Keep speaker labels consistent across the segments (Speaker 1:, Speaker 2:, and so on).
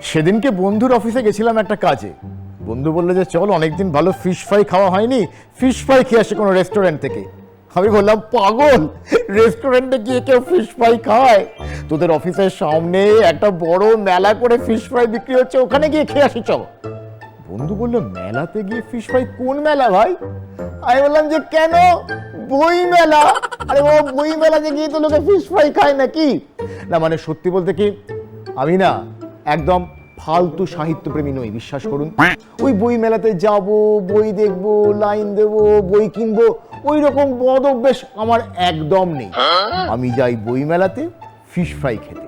Speaker 1: সেদিনকে বন্ধুর অফিসে গেছিলাম একটা কাজে। বন্ধু বললো যে চল, অনেকদিন ভালো ফিশ ফ্রাই খাওয়া হয়নি, ফিশ ফ্রাই খেয়ে আসে কোনো রেস্টুরেন্ট থেকে। আমি বললাম পাগল, রেস্টুরেন্টে গিয়ে কেউ ফিশ ফ্রাই খায়? তোদের অফিসের সামনে একটা বড় মেলা করে ফিশ ফ্রাই বিক্রি হচ্ছে, ওখানে গিয়ে খেয়ে আসি চল। বন্ধু বললো মেলাতে গিয়ে ফিশ ফ্রাই? কোন মেলা ভাই? আমি বললাম যে কেন, বই মেলা। আরে ও বই মেলাতে গিয়ে তো লোকে ফিশ ফ্রাই খায় নাকি? না মানে সত্যি বলতে কি, আমি না একদম ফালতু সাহিত্যপ্রেমী নই, বিশ্বাস করুন। ওই বই মেলাতে যাব, বই দেখব, লাইন দেব, বই কিনবো, ওই রকম বদ অভ্যেস আমার একদম নেই। আমি যাই বই মেলাতে ফিশ ফ্রাই খেতে,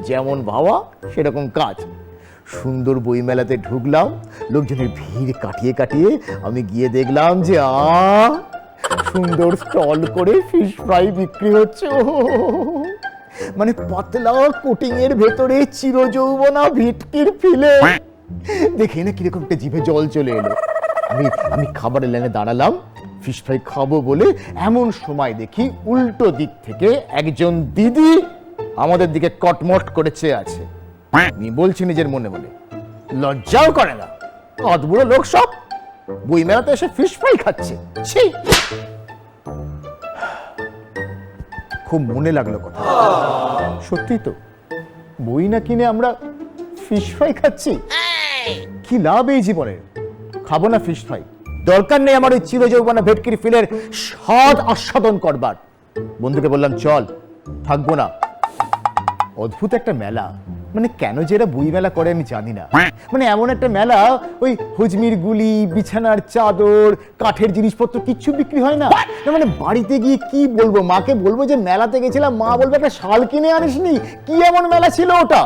Speaker 1: যেমন ভাবা সেরকম কাজ। সুন্দর বই মেলাতে ঢুকলাম, লোকজনের ভিড় কাটিয়ে কাটিয়ে আমি গিয়ে দেখলাম যে সুন্দর স্টল করে ফিশ ফ্রাই বিক্রি হচ্ছে। মানে পাতলা কোটিং এর ভেতরে চিরযৌবনা ভেটকির ফিলে দেখে না কিরকম একটা জিভে জল চলে এলো। আমি খাবারের লাইনে দাঁড়ালাম ফিশ ফ্রাই খাবো বলে, এমন সময় দেখি উল্টো দিক থেকে একজন দিদি আমাদের দিকে কটমট করে চেয়ে আছে। আমি বলছি নিজের মনে মনে, লজ্জাও করে না, অদ্ভুত লোক সব বই মেলাতে এসে ফিশ ফ্রাই খাচ্ছে। ছি! খুব মনে লাগলো কথা। সত্যি তো, বই না কিনে আমরা ফিশ ফ্রাই খাচ্ছি। কি লাভ এই জীবনের? খাবো না ফিশ ফ্রাই, দরকার নেই আমার ওই চিরযৌবনা ভেটকির ফিলের স্বাদ আস্বাদন করবার। বন্ধুকে বললাম চল, থাকবো না। অদ্ভুত একটা মেলা, মানে কেন যে এরা বই মেলা করে আমি জানি না। মানে এমন একটা মেলা, ওই হুজমির গুলি, বিছানার চাদর, কাঠের জিনিসপত্র কিচ্ছু বিক্রি হয় না। মানে বাড়িতে গিয়ে কি বলবো, মাকে বলবো যে মেলাতে গেছিলাম, মা বলবে একটা শাল কিনে আনিসনি। কি এমন মেলা ছিল ওটা?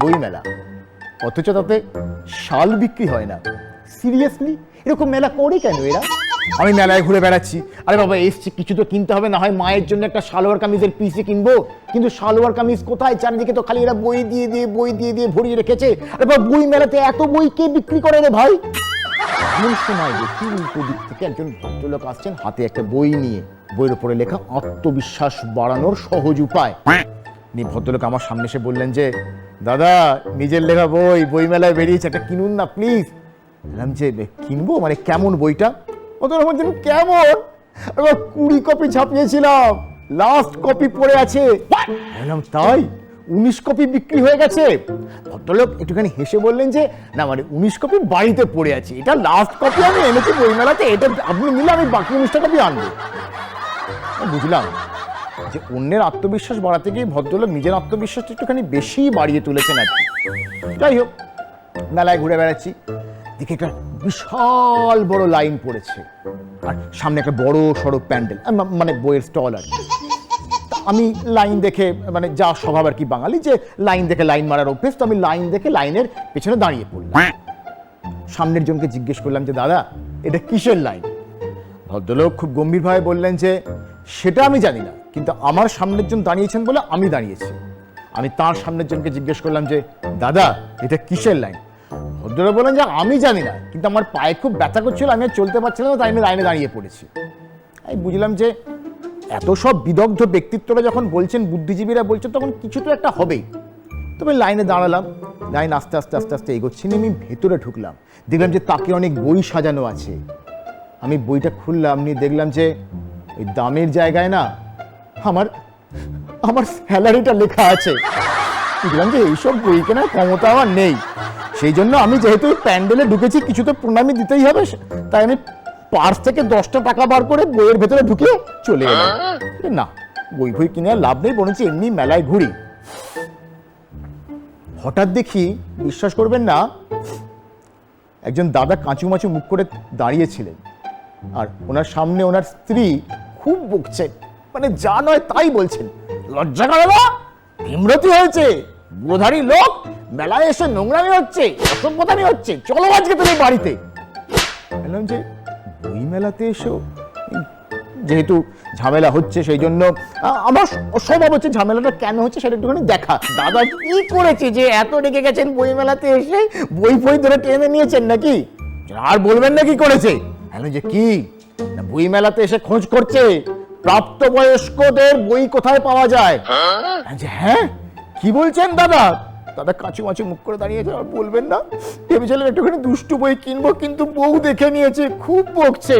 Speaker 1: বই মেলা, অথচ তাতে শাল বিক্রি হয় না। সিরিয়াসলি এরকম মেলা করে কেন এরা? আমি মেলায় ঘুরে বেড়াচ্ছি, আরে বাবা এসছি, কিছু তো কিনতে হবে, না হয় মায়ের জন্য একটা সালোয়ার কামিজের পিসি কিনবো। কিন্তু সালোয়ার কামিজ কোথায়? চারিদিকে তো খালি এরা বই দিয়ে ভরিয়ে রেখেছে। আরে বাবা বই মেলাতে এত বই কে বিক্রি করে রে ভাই? এমন সময় দেখি উল্টো দিক থেকে একজন ভদ্রলোক আসছেন, হাতে একটা বই নিয়ে, বইয়ের উপরে লেখা আত্মবিশ্বাস বাড়ানোর সহজ উপায়। ভদ্রলোক আমার সামনে এসে বললেন যে দাদা, নিজের লেখা বই মেলায় বেরিয়েছে, একটা কিনুন না প্লিজ। বললাম যে কিনবো মানে কেমন বইটা? কেমন? 20 কপি ছাপিয়েছিলাম, লাস্ট কপি পড়ে আছে। বললাম তাই? 19 কপি বিক্রি হয়ে গেছে। ভদ্রলোক একটুখানি হেসে বললেন যে না মানে 19 কপি বাড়িতে পড়ে আছে, এটা লাস্ট কপি আমি এনেছি বই মেলাতে, এটা আপনি নিলে আমি বাকি 19টা কপি আনবো। বুঝলাম যে অন্যের আত্মবিশ্বাস বাড়াতে গিয়ে ভদ্রলোক নিজের আত্মবিশ্বাসটা একটুখানি বেশি বাড়িয়ে তুলেছেন আর কি। যাই হোক, মেলায় ঘুরে বেড়াচ্ছি, দেখে একটা বিশাল বড় লাইন পড়েছে, আর সামনে একটা বড় সড়ো প্যান্ডেল, মানে বইয়ের স্টল আর কি। আমি লাইন দেখে, মানে যা স্বভাব আর কি বাঙালি, যে লাইন দেখে লাইন মারার অভ্যেস, তো আমি লাইন দেখে লাইনের পেছনে দাঁড়িয়ে পড়লাম। সামনের জনকে জিজ্ঞেস করলাম যে দাদা এটা কিসের লাইন? ভদ্রলোক খুব গম্ভীরভাবে বললেন যে সেটা আমি জানি না, কিন্তু আমার সামনের জন দাঁড়িয়েছেন বলে আমি দাঁড়িয়েছি। আমি তার সামনের জনকে জিজ্ঞেস করলাম যে দাদা এটা কিসের লাইন? ভদ্রলোক বললেন যে আমি জানি না, কিন্তু আমার পায়ে খুব ব্যথা করছিল, আমি আর চলতে পারছিলাম না, তাই আমি লাইনে দাঁড়িয়ে পড়েছি। আমি বুঝলাম যে এত সব বিদগ্ধ ব্যক্তিত্বরা যখন বলছেন, বুদ্ধিজীবীরা বলছেন, তখন কিছু তো একটা হবেই। তবে লাইনে দাঁড়ালাম, লাইন আস্তে আস্তে আস্তে আস্তে এগোচ্ছি, আমি ভেতরে ঢুকলাম, দেখলাম যে তাকে অনেক বই সাজানো আছে। আমি বইটা খুললাম, নিয়ে দেখলাম যে ওই দামের জায়গায় না আমার স্যালারিটা লেখা আছে। দেখলাম যে এইসব বই কেনার ক্ষমতা আমার নেই। সেই জন্য আমি যেহেতু প্যান্ডেলে ঢুকেছি, কিছু তো প্রণামী দিতেই হবে, তাই আমি পার্স থেকে 10টা টাকা বার করে বইয়ের ভেতরে ঢুকে চলে এলাম। না, বই কিনে আর লাভ নেই, বরঞ্চ এমনি মেলায় ঘুরি। হঠাৎ দেখি, বিশ্বাস করবেন না, একজন দাদা কাঁচুমাচু মুখ করে দাঁড়িয়েছিলেন, আর ওনার সামনে ওনার স্ত্রী খুব বকছেন, মানে যা নয় তাই বলছেন। লজ্জা করে না? বিমরতি হয়েছে, বুড়োধারী লোক, মেলায় এসে নোংরামি হচ্ছে, অসভ্যতামি হচ্ছে, চলো আজকে তুমি বাড়িতে। বললাম যে বই মেলাতে এসেও, যেহেতু ঝামেলা হচ্ছে সেই জন্য আমার স্বভাব হচ্ছে ঝামেলাটা কেন হচ্ছে সেটা একটুখানি দেখা। দাদা কি করেছে যে এত রেগে গেছেন বই মেলাতে এসে? বই ধরে টেনে নিয়েছেন নাকি? আর বলবেন না কি করেছে? যে কি না, বই মেলাতে এসে খোঁজ করছে প্রাপ্তবয়স্কদের বই কোথায় পাওয়া যায়। হ্যাঁ, কি বলছেন দাদা? দাদা কাঁচু মাচু মুখ করে দাঁড়িয়েছে, আর বলবেন না ভেবেছিলাম একটুখানি দুষ্টু বই কিনবো, কিন্তু বউ দেখে নিয়েছে, খুব বকছে।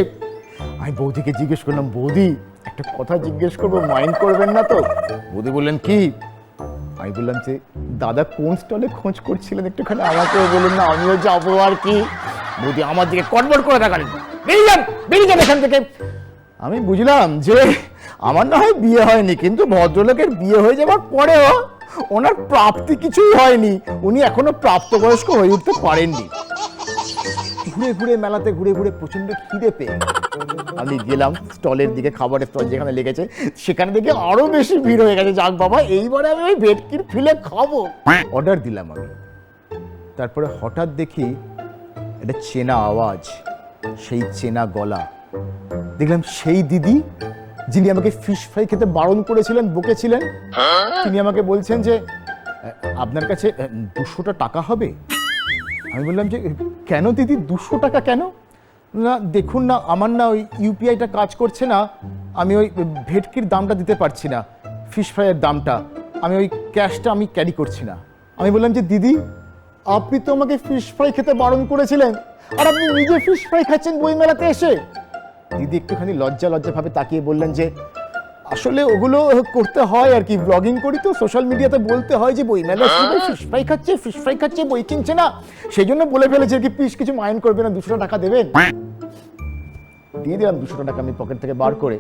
Speaker 1: আমি বৌদিকে জিজ্ঞেস করলাম, বৌদি একটা কথা জিজ্ঞেস করবো, মাইন্ড করবেন না তো? বৌদি বললেন কি? আমি বললাম যে দাদা কোন স্টলে খোঁজ করছিলেন, একটুখানি আমাকেও বলুন না, আমিও যাবো আর কি। বৌদি আমার দিকে কটমট করে তাকালেন, বেরিয়ে যান এখান থেকে। আমি বুঝলাম যে আমার না হয় বিয়ে হয়নি, কিন্তু ভদ্রলোকের বিয়ে হয়ে যাওয়ার পরেও ওনার প্রাপ্তি কিছুই হয়নি, উনি এখনো প্রাপ্তবয়স্ক হয়ে উঠতে পারেননি। ঘুরে ঘুরে মেলাতে ঘুরে ঘুরে প্রচন্ড খিদে পেয়ে আমি গেলাম স্টলের দিকে, খাবারের স্টল যেখানে লেগেছে সেখানে দেখে আরো বেশি ভিড় হয়ে গেছে। যাক বাবা, এইবারে আমি ওই ভেটকির ফিলে খাবো। অর্ডার দিলাম আমি। তারপরে হঠাৎ দেখি একটা চেনা আওয়াজ, সেই চেনা গলা। দেখলাম সেই দিদি যিনি আমাকে ফিশ ফ্রাই খেতে বারণ করেছিলেন, বকেছিলেন, তিনি আমাকে বলছেন যে আপনার কাছে 200 টাকা হবে। আমি বললাম যে কেন দিদি, 200 টাকা কেন? না দেখুন না, আমার না ওই ইউপিআইটা কাজ করছে না, আমি ওই ভেটকির দামটা দিতে পারছি না, ফিশ ফ্রাইয়ের দামটা, আমি ওই ক্যাশটা আমি ক্যারি করছি না। আমি বললাম যে দিদি, আপনি তো আমাকে ফিশ ফ্রাই খেতে বারণ করেছিলেন, আর আপনি নিজে ফিশ ফ্রাই খাচ্ছেন বইমেলাতে এসে। দিদি একটুখানি লজ্জা ভাবে তাকিয়ে বললেন যে আসলে ওগুলো করতে হয় আর কি, ব্লগিং করি তো, সোশ্যাল মিডিয়াতে বলতে হয় যে বইমেলা ফিশ ফ্রাই খাচ্ছে বই কিনছে না, সেই জন্য বলে ফেলেছে কি, প্লিজ কিছু মাইন্ড করবে না, 200 টাকা দেবেন। দিয়ে দিলাম 200 টাকা আমি পকেট থেকে বার করে।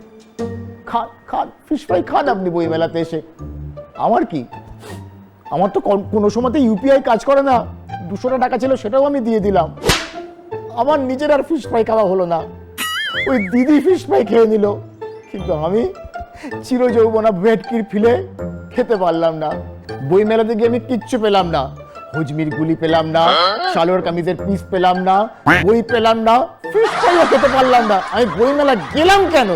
Speaker 1: খান ফিশ ফ্রাই খান আপনি বইমেলাতে এসে, আমার কি, আমার তো কোনো সময়তে ইউপিআই কাজ করে না, 200 টাকা ছিল সেটাও আমি দিয়ে দিলাম। আমার নিজের আর ফিশ ফ্রাই খাওয়া হলো না, ওই দিদি ফিশ ফ্রাই খেয়ে নিল, কিন্তু আমি চিরযৌবনা ভেটকির ফিলে খেতে পারলাম না। বই মেলাতে গিয়ে আমি কিচ্ছু পেলাম না, হুজমির গুলি পেলাম না, সালোয়ার কামিজের পিস পেলাম না, বই পেলাম না, ফিশ ফ্রাইও খেতে পারলাম না। আমি বই মেলা গেলাম কেন?